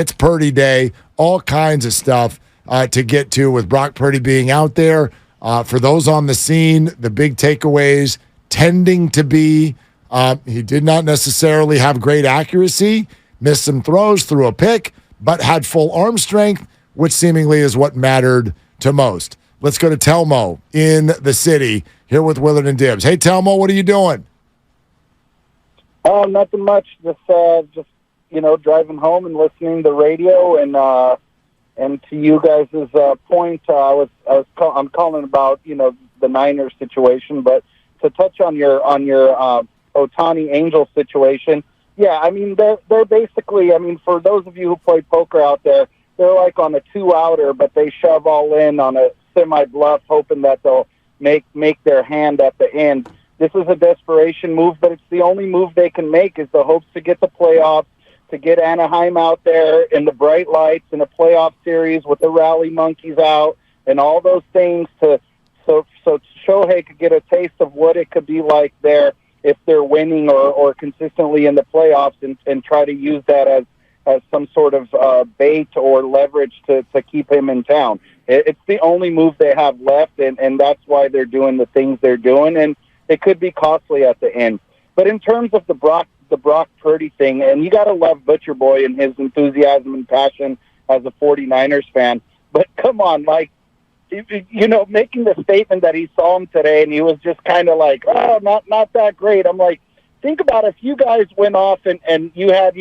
It's Purdy Day, all kinds of stuff to get to with Brock Purdy being out there. For those on the scene, the big takeaways tending to be he did not necessarily have great accuracy, missed some throws, threw a pick, but had full arm strength, which seemingly is what mattered to most. Let's go to Telmo in the city here with Willard and Dibs. Hey, Telmo, what are you doing? Nothing much. Just driving home and listening to the radio, and to you guys' point, I'm calling about the Niners situation, but to touch on your Ohtani Angel situation, yeah, I mean they're basically, I mean, for those of you who play poker out there, they're like on a 2-outer, but they shove all in on a semi-bluff, hoping that they'll make their hand at the end. This is a desperation move, but it's the only move they can make is the hopes to get the playoffs, to get Anaheim out there in the bright lights in a playoff series with the rally monkeys out and all those things so Shohei could get a taste of what it could be like there if they're winning or consistently in the playoffs and try to use that as some sort of bait or leverage to keep him in town. It's the only move they have left, and that's why they're doing the things they're doing, and it could be costly at the end. But in terms of the Brock Purdy thing, and you got to love Butcher Boy and his enthusiasm and passion as a 49ers fan, but come on, like, making the statement that he saw him today and he was just kind of like, oh, not that great. I'm like, think about if you guys went off and you had,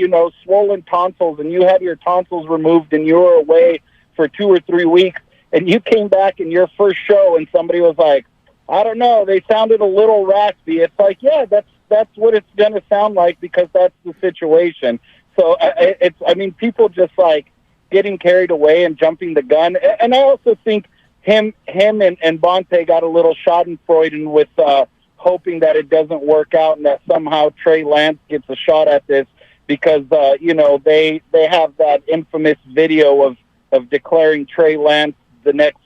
swollen tonsils and you had your tonsils removed and you were away for 2 or 3 weeks and you came back in your first show and somebody was like, I don't know, they sounded a little raspy. It's like, yeah, that's what it's going to sound like because that's the situation. So people just like getting carried away and jumping the gun. And I also think him and Bonte got a little schadenfreude with hoping that it doesn't work out and that somehow Trey Lance gets a shot at this because, they have that infamous video of declaring Trey Lance the next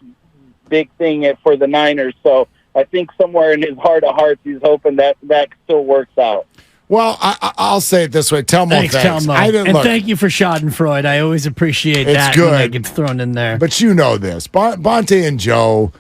big thing for the Niners. So I think somewhere in his heart of hearts, he's hoping that still works out. Well, I'll say it this way. Thanks. Telmo. Thank you for Schadenfreude. I always appreciate that. It's good. When that gets thrown in there. But you know this. Bonte and Joe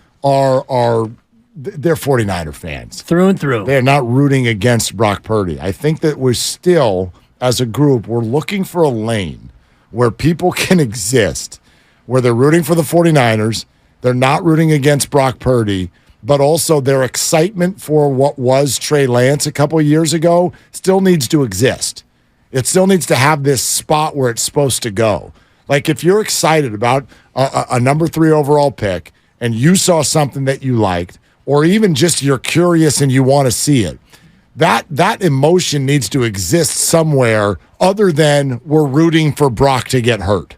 they're 49er fans. Through and through. They're not rooting against Brock Purdy. I think that we're still, as a group, we're looking for a lane where people can exist, where they're rooting for the 49ers, they're not rooting against Brock Purdy, but also their excitement for what was Trey Lance a couple of years ago still needs to exist. It still needs to have this spot where it's supposed to go. Like if you're excited about a number 3 overall pick and you saw something that you liked, or even just you're curious and you want to see it, that emotion needs to exist somewhere other than we're rooting for Brock to get hurt.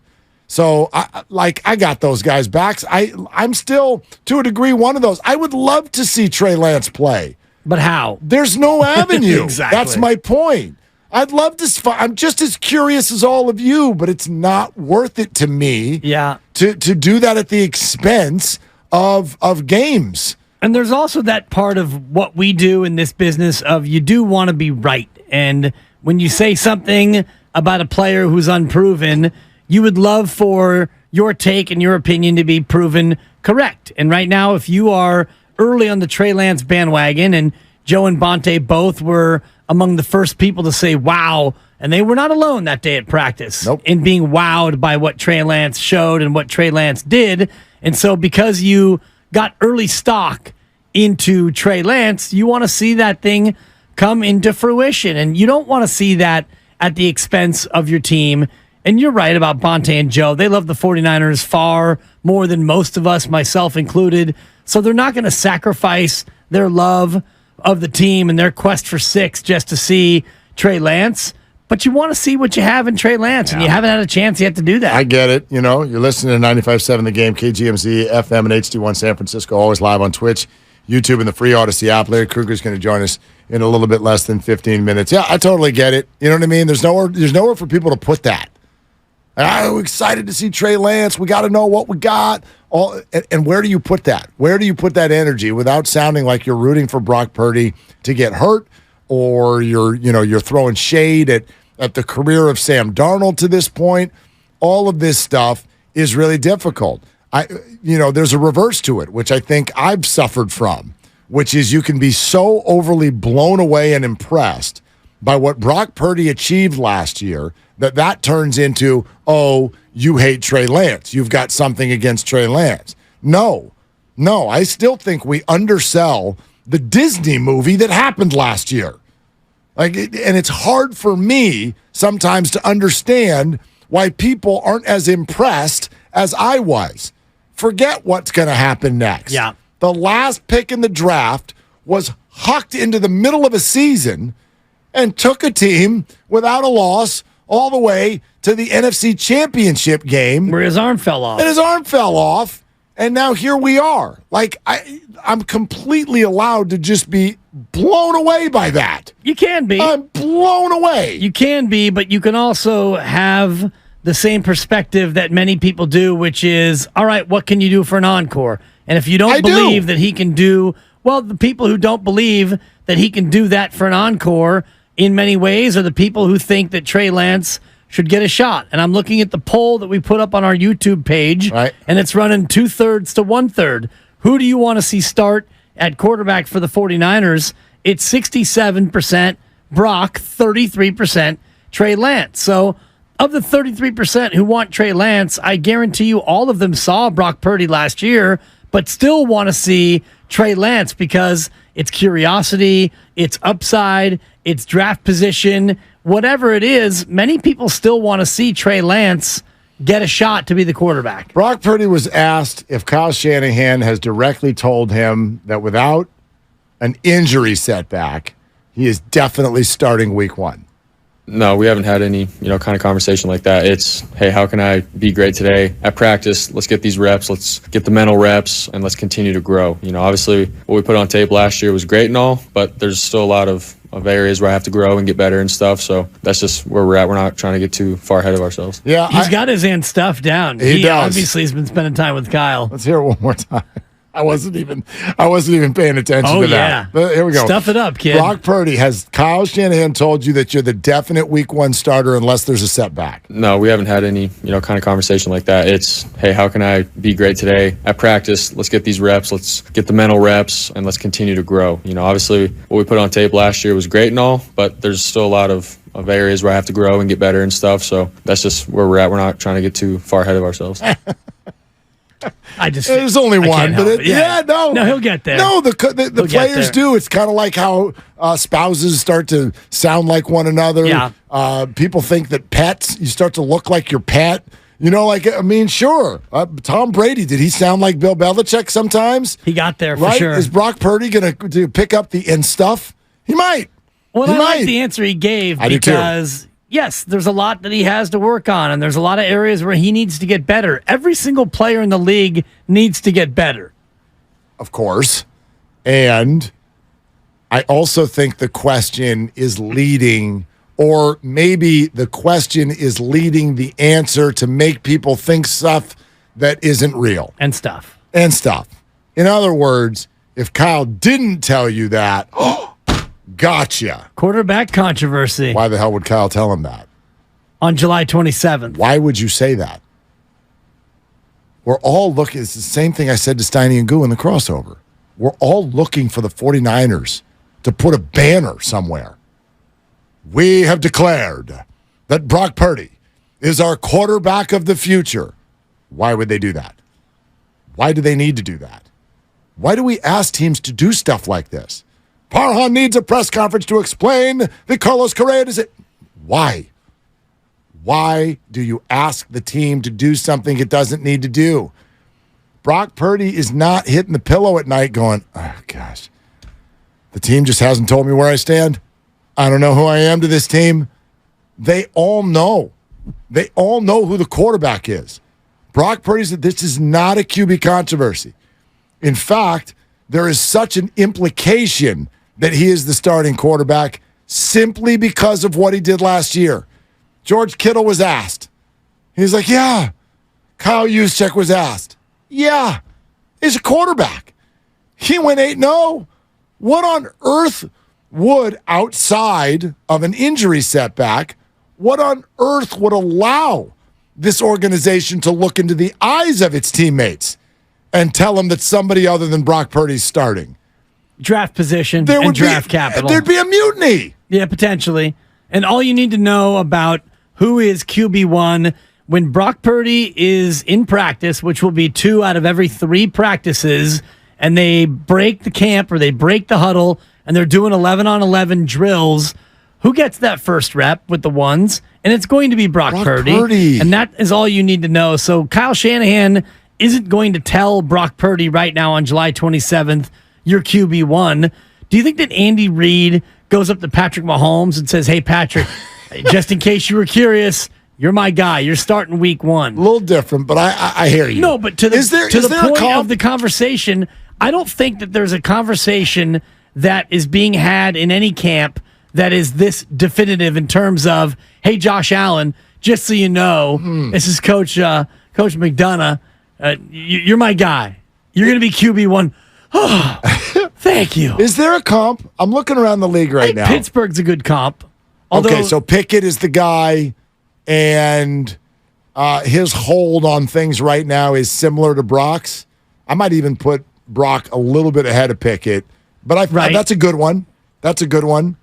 So, I got those guys' backs. I'm still, to a degree, one of those. I would love to see Trey Lance play. But how? There's no avenue. Exactly. That's my point. I'd love to. I'm just as curious as all of you, but it's not worth it to me to do that at the expense of games. And there's also that part of what we do in this business of you do want to be right. And when you say something about a player who's unproven, you would love for your take and your opinion to be proven correct. And right now, if you are early on the Trey Lance bandwagon, and Joe and Bonte both were among the first people to say, wow, and they were not alone that day at practice in being wowed by what Trey Lance showed and what Trey Lance did. And so because you got early stock into Trey Lance, you want to see that thing come into fruition. And you don't want to see that at the expense of your team. And you're right about Bonte and Joe. They love the 49ers far more than most of us, myself included. So they're not going to sacrifice their love of the team and their quest for 6 just to see Trey Lance. But you want to see what you have in Trey Lance, and you haven't had a chance yet to do that. I get it. You're listening to 95.7 The Game, KGMZ, FM, and HD1 San Francisco, always live on Twitch, YouTube, and the free Odyssey app. Larry Kruger's going to join us in a little bit less than 15 minutes. Yeah, I totally get it. You know what I mean? There's nowhere for people to put that. I'm excited to see Trey Lance. We got to know what we got. And where do you put that? Where do you put that energy without sounding like you're rooting for Brock Purdy to get hurt, or you're throwing shade at the career of Sam Darnold to this point? all of this stuff is really difficult. There's a reverse to it, which I think I've suffered from, which is you can be so overly blown away and impressed by what Brock Purdy achieved last year that turns into, oh, you hate Trey Lance. You've got something against Trey Lance. No, I still think we undersell the Disney movie that happened last year. And it's hard for me sometimes to understand why people aren't as impressed as I was. Forget what's going to happen next. Yeah. The last pick in the draft was hucked into the middle of a season and took a team without a loss all the way to the NFC Championship game. Where his arm fell off. And his arm fell off. And now here we are. I'm completely allowed to just be blown away by that. You can be. I'm blown away. You can be, but you can also have the same perspective that many people do, which is, all right, what can you do for an encore? And if you don't believe that he can do, well, the people who don't believe that he can do that for an encore in many ways are the people who think that Trey Lance should get a shot. And I'm looking at the poll that we put up on our YouTube page, right, and it's running 2/3 to 1/3. Who do you want to see start at quarterback for the 49ers? It's 67% Brock, 33% Trey Lance. So of the 33% who want Trey Lance, I guarantee you all of them saw Brock Purdy last year, but still want to see Trey Lance because it's curiosity, it's upside, it's draft position, whatever it is. Many people still want to see Trey Lance get a shot to be the quarterback. Brock Purdy was asked if Kyle Shanahan has directly told him that without an injury setback, he is definitely starting week one. No, we haven't had any, kind of conversation like that. It's, hey, how can I be great today at practice? Let's get these reps. Let's get the mental reps, and let's continue to grow. Obviously, what we put on tape last year was great and all, but there's still a lot of areas where I have to grow and get better and stuff. So that's just where we're at. We're not trying to get too far ahead of ourselves. Yeah, he's got his end stuff down. He does. Obviously has been spending time with Kyle. Let's hear it one more time. I wasn't even paying attention to that. Yeah. But here we go. Stuff it up, kid. Brock Purdy, has Kyle Shanahan told you that you're the definite week one starter unless there's a setback? No, we haven't had any, kind of conversation like that. It's, hey, how can I be great today at practice? Let's get these reps. Let's get the mental reps, and let's continue to grow. Obviously, what we put on tape last year was great and all, but there's still a lot of areas where I have to grow and get better and stuff. So that's just where we're at. We're not trying to get too far ahead of ourselves. There's only one, but no, he'll get there. No, the players do. It's kind of like how spouses start to sound like one another. Yeah. People think that pets, you start to look like your pet. Sure. Tom Brady, did he sound like Bill Belichick sometimes? He got there for right? sure. Is Brock Purdy going to pick up the end stuff? He might. Well, I like the answer he gave because yes, there's a lot that he has to work on, and there's a lot of areas where he needs to get better. Every single player in the league needs to get better. Of course. And I also think the question is leading, or maybe the question is leading the answer to make people think stuff that isn't real. And stuff. In other words, if Kyle didn't tell you that, gotcha. Quarterback controversy. Why the hell would Kyle tell him that? On July 27th. Why would you say that? We're all looking. It's the same thing I said to Steiny and Goo in the crossover. We're all looking for the 49ers to put a banner somewhere. We have declared that Brock Purdy is our quarterback of the future. Why would they do that? Why do they need to do that? Why do we ask teams to do stuff like this? Parham needs a press conference to explain that Carlos Correa does it. Why? Why do you ask the team to do something it doesn't need to do? Brock Purdy is not hitting the pillow at night going, oh, gosh, the team just hasn't told me where I stand. I don't know who I am to this team. They all know. They all know who the quarterback is. Brock Purdy said this is not a QB controversy. In fact, there is such an implication that he is the starting quarterback simply because of what he did last year. George Kittle was asked. He's like, yeah. Kyle Juszczyk was asked. Yeah. He's a quarterback. He went 8-0. What on earth would, outside of an injury setback, what on earth would allow this organization to look into the eyes of its teammates and tell them that somebody other than Brock Purdy's starting. Draft position and draft capital. There'd be a mutiny. Yeah, potentially. And all you need to know about who is QB1 when Brock Purdy is in practice, which will be 2 out of every 3 practices, and they break the camp or they break the huddle and they're doing 11-on-11 drills, who gets that first rep with the ones? And it's going to be Brock Purdy. And that is all you need to know. So Kyle Shanahan isn't going to tell Brock Purdy right now on July 27th, you're QB1. Do you think that Andy Reid goes up to Patrick Mahomes and says, hey, Patrick, just in case you were curious, you're my guy. You're starting week 1. A little different, but I hear you. No, but to the point of the conversation, I don't think that there's a conversation that is being had in any camp that is this definitive in terms of, hey, Josh Allen, just so you know, this is Coach McDonough. You're my guy. You're going to be QB1. Oh, thank you. Is there a comp? I'm looking around the league right now. Pittsburgh's a good comp. Okay, so Pickett is the guy, and his hold on things right now is similar to Brock's. I might even put Brock a little bit ahead of Pickett, but that's a good one. That's a good one.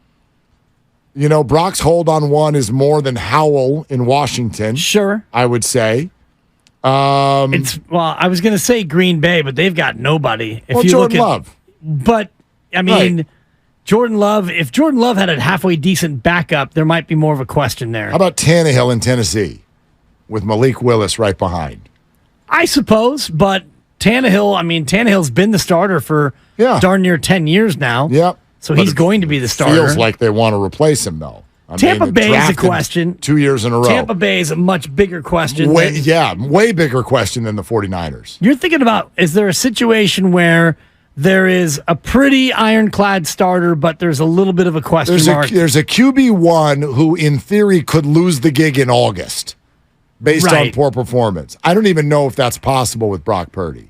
You know, Brock's hold on one is more than Howell in Washington. Sure. I would say. I was going to say Green Bay, but they've got nobody. Jordan Love. But, I mean, right. Jordan Love, if Jordan Love had a halfway decent backup, there might be more of a question there. How about Tannehill in Tennessee with Malik Willis right behind? I suppose, but Tannehill's been the starter for darn near 10 years now. Yep. So he's going to be the starter. Feels like they want to replace him, though. Tampa Bay is a question. 2 years in a row. Tampa Bay is a much bigger question. Way bigger question than the 49ers. You're thinking about, is there a situation where there is a pretty ironclad starter, but there's a little bit of a question mark? There's a QB1 who, in theory, could lose the gig in August based on poor performance. I don't even know if that's possible with Brock Purdy.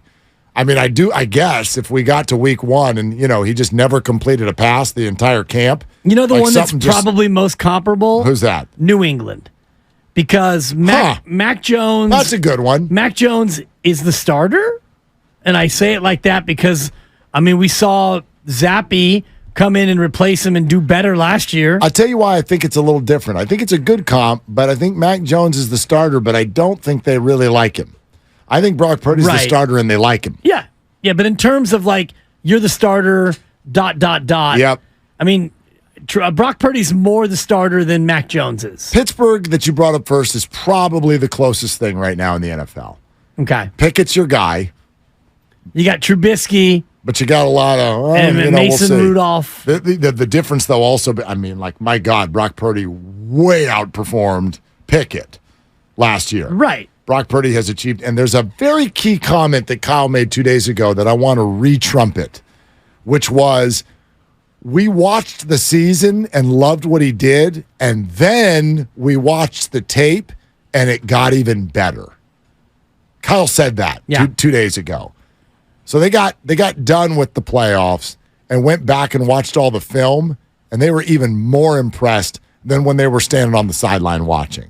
I mean, I guess if we got to week 1 and, he just never completed a pass the entire camp. You know the one that's probably most comparable? Who's that? New England. Because Mac Jones... That's a good one. Mac Jones is the starter? And I say it like that because, we saw Zappy come in and replace him and do better last year. I'll tell you why I think it's a little different. I think it's a good comp, but I think Mac Jones is the starter, but I don't think they really like him. I think Brock Purdy's the starter and they like him. Yeah. Yeah, but in terms of you're the starter, ... Yep. Brock Purdy's more the starter than Mac Jones is. Pittsburgh, that you brought up first, is probably the closest thing right now in the NFL. Okay. Pickett's your guy. You got Trubisky. But you got a lot of... Mason Rudolph. The difference, though, also... my God, Brock Purdy way outperformed Pickett last year. Right. Brock Purdy has achieved, and there's a very key comment that Kyle made 2 days ago that I want to re-trumpet, which was, we watched the season and loved what he did, and then we watched the tape, and it got even better. Kyle said that 2 days ago. So they got done with the playoffs and went back and watched all the film, and they were even more impressed than when they were standing on the sideline watching.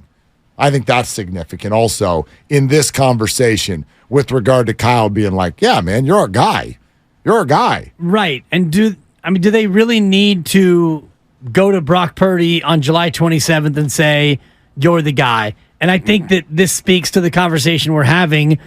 I think that's significant also in this conversation with regard to Kyle being like, yeah, man, you're a guy. You're a guy. Right. And do they really need to go to Brock Purdy on July 27th and say, you're the guy? And I think that this speaks to the conversation we're having.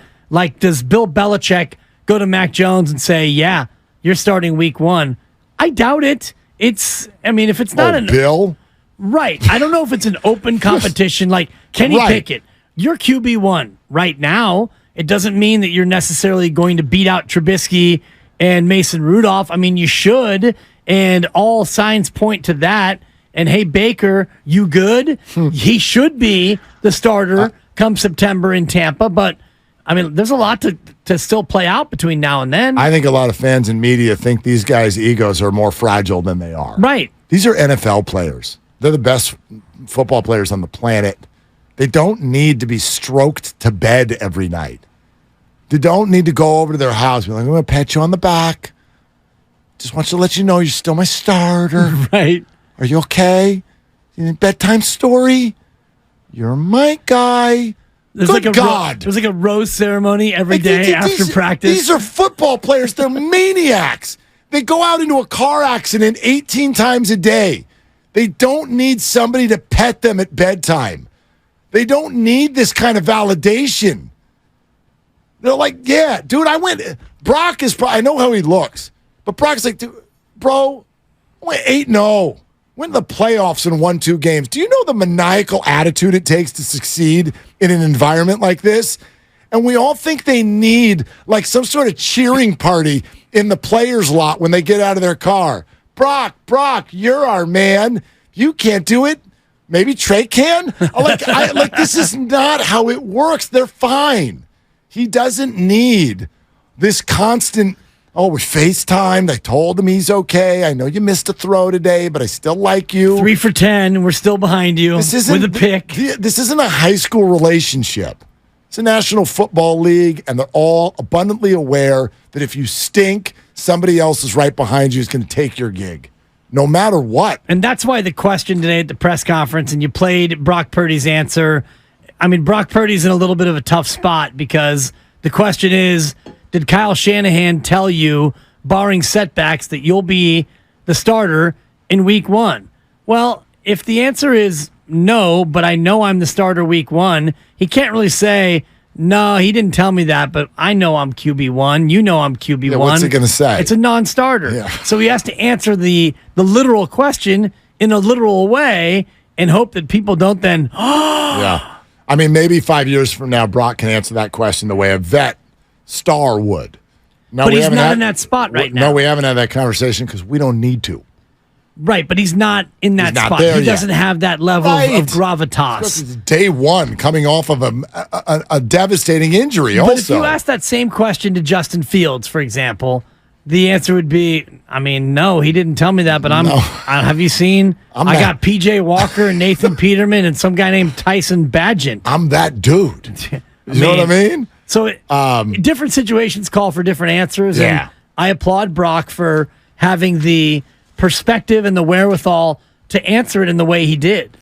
Does Bill Belichick go to Mac Jones and say, yeah, you're starting week 1? I doubt it. If it's not Bill? Right. I don't know if it's an open competition like Kenny Pickett. You're QB1 right now. It doesn't mean that you're necessarily going to beat out Trubisky and Mason Rudolph. You should, and all signs point to that. And hey, Baker, you good? He should be the starter come September in Tampa. But, there's a lot to still play out between now and then. I think a lot of fans and media think these guys' egos are more fragile than they are. Right. These are NFL players. They're the best football players on the planet. They don't need to be stroked to bed every night. They don't need to go over to their house and be like, I'm going to pat you on the back. Just want to let you know you're still my starter. Right. Are you okay? Bedtime story? You're my guy. There's Good God. There's like a rose ceremony every Like, day after practice. These are football players. They're maniacs. They go out into a car accident 18 times a day. They don't need somebody to pet them at bedtime. They don't need this kind of validation. They're like, yeah, dude, Brock is probably, I know how he looks, but Brock's like, dude, bro, I went 8-0. Went to the playoffs and won 2 games. Do you know the maniacal attitude it takes to succeed in an environment like this? And we all think they need like some sort of cheering party in the players' lot when they get out of their car. Brock, you're our man. You can't do it. Maybe Trey can. This is not how it works. They're fine. He doesn't need this constant, we FaceTimed. I told him he's okay. I know you missed a throw today, but I still like you. 3 for 10. We're still behind you with a pick. This isn't a high school relationship. It's a National Football League, and they're all abundantly aware that if you stink, somebody else is right behind you who's going to take your gig, no matter what. And that's why the question today at the press conference, and you played Brock Purdy's answer. I mean, Brock Purdy's in a little bit of a tough spot because the question is, did Kyle Shanahan tell you, barring setbacks, that you'll be the starter in week 1? Well, if the answer is no, but I know I'm the starter week 1, he can't really say, no, he didn't tell me that, but I know I'm QB1. You know I'm QB1. Yeah, what's he going to say? It's a non-starter. Yeah. So he has to answer the literal question in a literal way and hope that people don't then, yeah. I mean, maybe 5 years from now, Brock can answer that question the way a vet star would. No, but he's not in that spot right now. No, we haven't had that conversation because we don't need to. Right, but he's not in that spot. He doesn't have that level of gravitas. It's day 1 coming off of a devastating injury also. But if you ask that same question to Justin Fields, for example, the answer would be, I mean, no, he didn't tell me that, but have you seen? I got P.J. Walker and Nathan Peterman and some guy named Tyson Bagent. I'm that dude. You know what I mean? So different situations call for different answers. Yeah. And I applaud Brock for having the perspective and the wherewithal to answer it in the way he did.